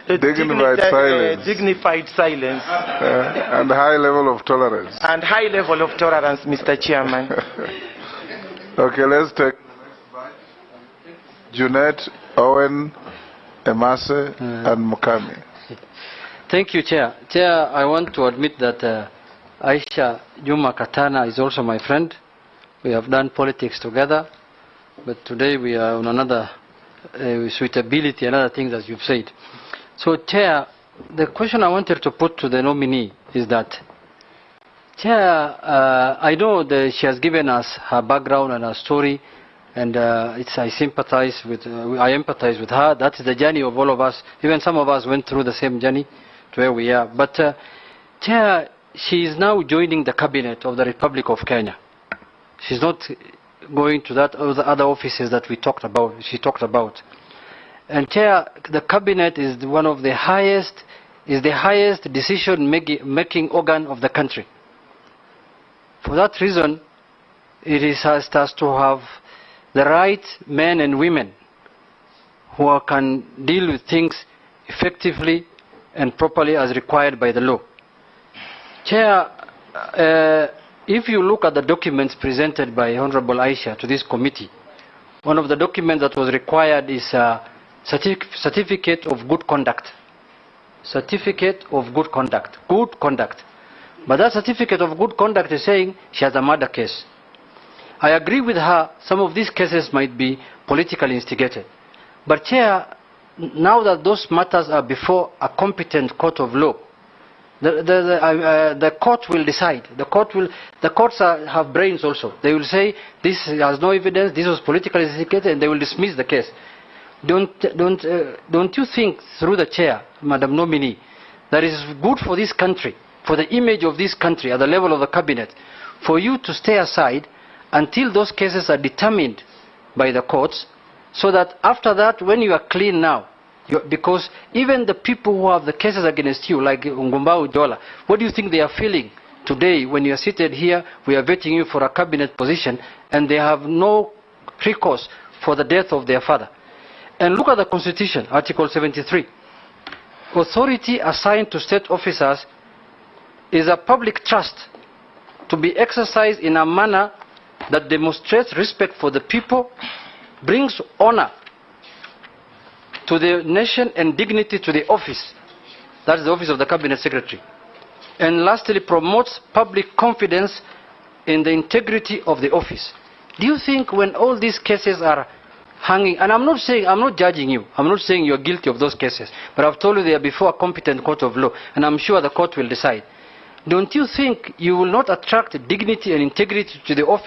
Dignified silence. Dignified silence. And high level of tolerance. And high level of tolerance, Mr. Chairman. Okay, let's take Junet, Owen, Emase, and Mukami. Thank you, Chair. Chair, I want to admit that Aisha Jumwa Katana is also my friend. We have done politics together, but today we are on another suitability and other things, as you've said. So, Chair, the question I wanted to put to the nominee is that, Chair, I know that she has given us her background and her story, and I sympathize with, I empathize with her. That is the journey of all of us. Even some of us went through the same journey to where we are. But, Chair, she is now joining the cabinet of the Republic of Kenya. She's not going to that other offices that we talked about. She talked about. And Chair, the cabinet is one of the highest, decision-making organ of the country. For that reason, it has to have the right men and women who can deal with things effectively and properly as required by the law. Chair, if you look at the documents presented by Honorable Aisha to this committee, one of the documents that was required is a certificate of good conduct. Certificate of good conduct. Good conduct. But that certificate of good conduct is saying she has a murder case. I agree with her, some of these cases might be politically instigated. But Chair, now that those matters are before a competent court of law, the court will decide. The courts have brains also. They will say this has no evidence, this was politically instigated, and they will dismiss the case. Don't you think, through the Chair, Madam Nominee, that it is good for this country, for the image of this country at the level of the cabinet, for you to stay aside until those cases are determined by the courts, so that after that, when you are clean now, because even the people who have the cases against you, like Ngumbao Jola, what do you think they are feeling today when you are seated here, we are vetting you for a cabinet position, and they have no recourse for the death of their father? And look at the Constitution, Article 73. Authority assigned to state officers is a public trust to be exercised in a manner that demonstrates respect for the people, brings honor to the nation and dignity to the office. That is the office of the Cabinet Secretary. And lastly, promotes public confidence in the integrity of the office. Do you think when all these cases are hanging, and I'm not judging you, I'm not saying you're guilty of those cases, but I've told you they are before a competent court of law, and I'm sure the court will decide. Don't you think you will not attract dignity and integrity to the office